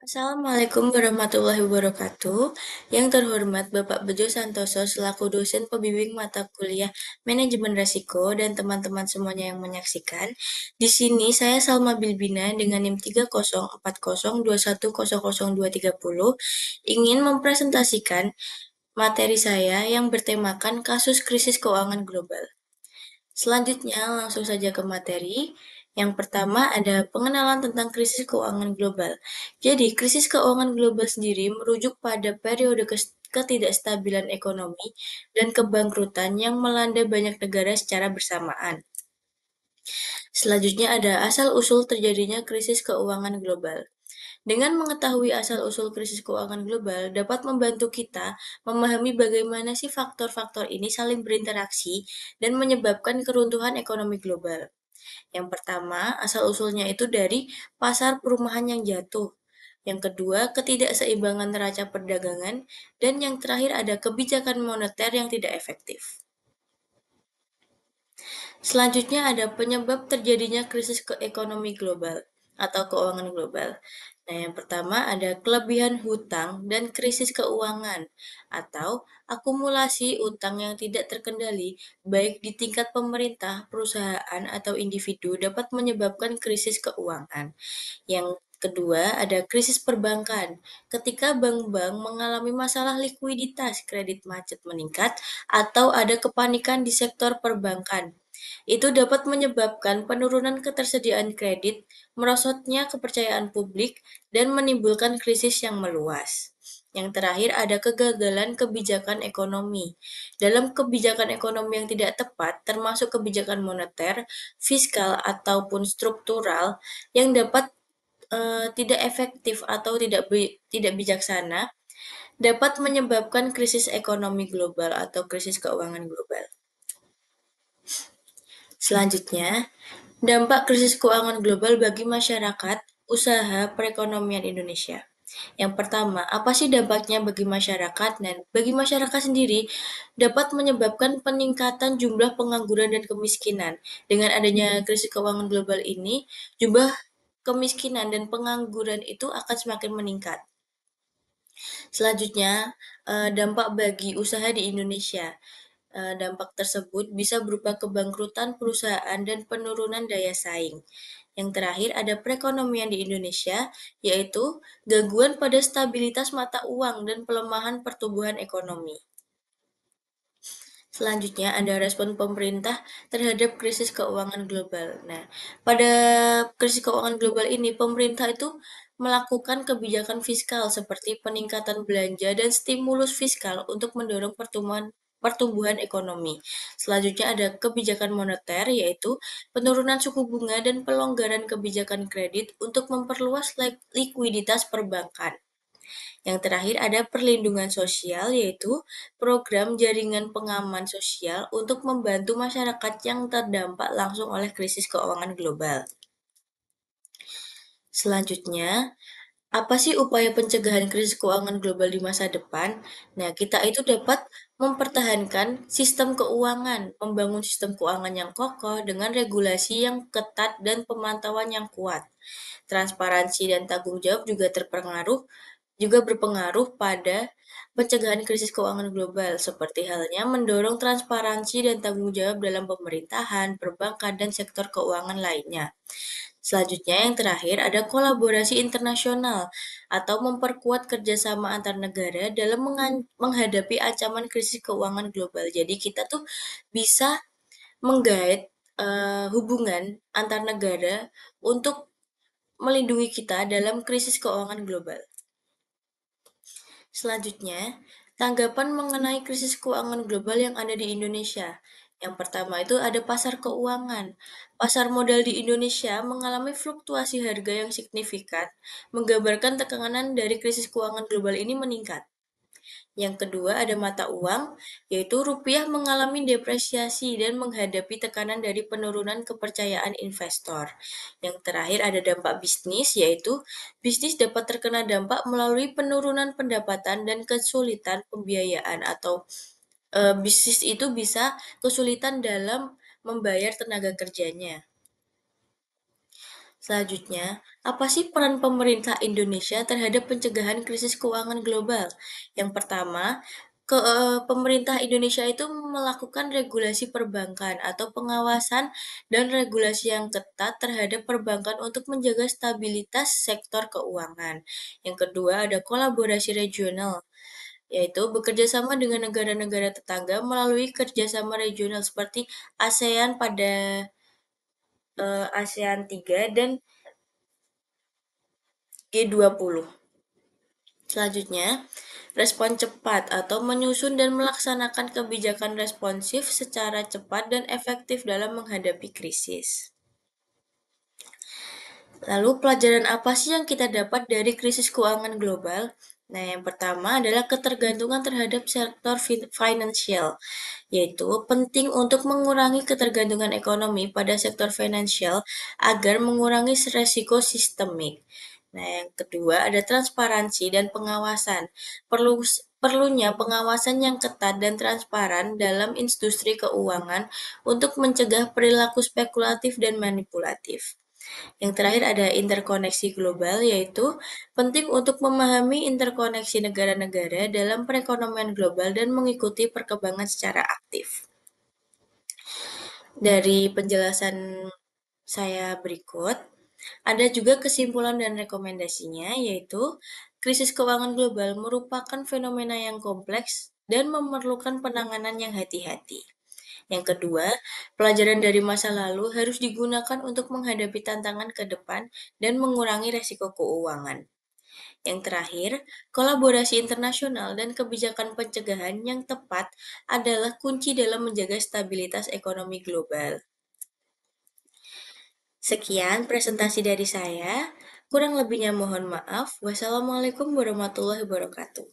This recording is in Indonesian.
Assalamualaikum warahmatullahi wabarakatuh. Yang terhormat Bapak Bejo Santoso selaku dosen pembimbing mata kuliah Manajemen Risiko dan teman-teman semuanya yang menyaksikan. Di sini saya Salma Bilbina dengan NIM 30402100230 ingin mempresentasikan materi saya yang bertemakan kasus krisis keuangan global. Selanjutnya, langsung saja ke materi. Yang pertama ada pengenalan tentang krisis keuangan global. Jadi, krisis keuangan global sendiri merujuk pada periode ketidakstabilan ekonomi dan kebangkrutan yang melanda banyak negara secara bersamaan. Selanjutnya ada asal-usul terjadinya krisis keuangan global. Dengan mengetahui asal-usul krisis keuangan global dapat membantu kita memahami bagaimana sih faktor-faktor ini saling berinteraksi dan menyebabkan keruntuhan ekonomi global. Yang pertama, asal-usulnya itu dari pasar perumahan yang jatuh. Yang kedua, ketidakseimbangan neraca perdagangan. Dan yang terakhir ada kebijakan moneter yang tidak efektif. Selanjutnya ada penyebab terjadinya krisis ekonomi global atau keuangan global. Nah, yang pertama ada kelebihan hutang dan krisis keuangan atau akumulasi utang yang tidak terkendali baik di tingkat pemerintah, perusahaan, atau individu dapat menyebabkan krisis keuangan. Yang kedua ada krisis perbankan. Ketika bank-bank mengalami masalah likuiditas, kredit macet meningkat, atau ada kepanikan di sektor perbankan. Itu dapat menyebabkan penurunan ketersediaan kredit, merosotnya kepercayaan publik, dan menimbulkan krisis yang meluas. Yang terakhir ada kegagalan kebijakan ekonomi. Dalam kebijakan ekonomi yang tidak tepat, termasuk kebijakan moneter, fiskal, ataupun struktural, yang dapat tidak efektif atau tidak bijaksana, dapat menyebabkan krisis ekonomi global atau krisis keuangan global. Selanjutnya, dampak krisis keuangan global bagi masyarakat, usaha, perekonomian Indonesia. Yang pertama, apa sih dampaknya bagi masyarakat? Dan bagi masyarakat sendiri, dapat menyebabkan peningkatan jumlah pengangguran dan kemiskinan. Dengan adanya krisis keuangan global ini, jumlah kemiskinan dan pengangguran itu akan semakin meningkat. Selanjutnya, dampak bagi usaha di Indonesia. Dampak tersebut bisa berupa kebangkrutan perusahaan dan penurunan daya saing. Yang terakhir ada perekonomian di Indonesia, yaitu gangguan pada stabilitas mata uang dan pelemahan pertumbuhan ekonomi. Selanjutnya ada respon pemerintah terhadap krisis keuangan global. Nah, pada krisis keuangan global ini pemerintah itu melakukan kebijakan fiskal seperti peningkatan belanja dan stimulus fiskal untuk mendorong pertumbuhan ekonomi. Selanjutnya ada kebijakan moneter yaitu penurunan suku bunga dan pelonggaran kebijakan kredit untuk memperluas likuiditas perbankan. Yang terakhir ada perlindungan sosial, yaitu program jaringan pengaman sosial untuk membantu masyarakat yang terdampak langsung oleh krisis keuangan global. Selanjutnya, apa sih upaya pencegahan krisis keuangan global di masa depan? Nah, kita itu dapat mempertahankan sistem keuangan, membangun sistem keuangan yang kokoh dengan regulasi yang ketat dan pemantauan yang kuat. Transparansi dan tanggung jawab juga berpengaruh pada pencegahan krisis keuangan global, seperti halnya mendorong transparansi dan tanggung jawab dalam pemerintahan, perbankan, dan sektor keuangan lainnya. Selanjutnya, yang terakhir ada kolaborasi internasional atau memperkuat kerjasama antar negara dalam menghadapi ancaman krisis keuangan global. Jadi kita tuh bisa menggait hubungan antar negara untuk melindungi kita dalam krisis keuangan global. Selanjutnya, tanggapan mengenai krisis keuangan global yang ada di Indonesia. Yang pertama itu ada pasar keuangan. Pasar modal di Indonesia mengalami fluktuasi harga yang signifikan, menggambarkan tekanan dari krisis keuangan global ini meningkat. Yang kedua ada mata uang, yaitu rupiah mengalami depresiasi dan menghadapi tekanan dari penurunan kepercayaan investor. Yang terakhir ada dampak bisnis, yaitu bisnis dapat terkena dampak melalui penurunan pendapatan dan kesulitan pembiayaan atau bisnis itu bisa kesulitan dalam membayar tenaga kerjanya. Selanjutnya, apa sih peran pemerintah Indonesia terhadap pencegahan krisis keuangan global? Yang pertama, pemerintah Indonesia itu melakukan regulasi perbankan atau pengawasan dan regulasi yang ketat terhadap perbankan untuk menjaga stabilitas sektor keuangan. Yang kedua, ada kolaborasi regional, yaitu bekerja sama dengan negara-negara tetangga melalui kerjasama regional seperti ASEAN pada ASEAN 3 dan G20. Selanjutnya, respon cepat atau menyusun dan melaksanakan kebijakan responsif secara cepat dan efektif dalam menghadapi krisis. Lalu pelajaran apa sih yang kita dapat dari krisis keuangan global? Nah, yang pertama adalah ketergantungan terhadap sektor finansial, yaitu penting untuk mengurangi ketergantungan ekonomi pada sektor finansial agar mengurangi resiko sistemik. Nah, yang kedua ada transparansi dan pengawasan. Perlunya pengawasan yang ketat dan transparan dalam industri keuangan untuk mencegah perilaku spekulatif dan manipulatif. Yang terakhir ada interkoneksi global, yaitu penting untuk memahami interkoneksi negara-negara dalam perekonomian global dan mengikuti perkembangan secara aktif. Dari penjelasan saya berikut, ada juga kesimpulan dan rekomendasinya, yaitu krisis keuangan global merupakan fenomena yang kompleks dan memerlukan penanganan yang hati-hati. Yang kedua, pelajaran dari masa lalu harus digunakan untuk menghadapi tantangan ke depan dan mengurangi resiko keuangan. Yang terakhir, kolaborasi internasional dan kebijakan pencegahan yang tepat adalah kunci dalam menjaga stabilitas ekonomi global. Sekian presentasi dari saya. Kurang lebihnya mohon maaf. Wassalamualaikum warahmatullahi wabarakatuh.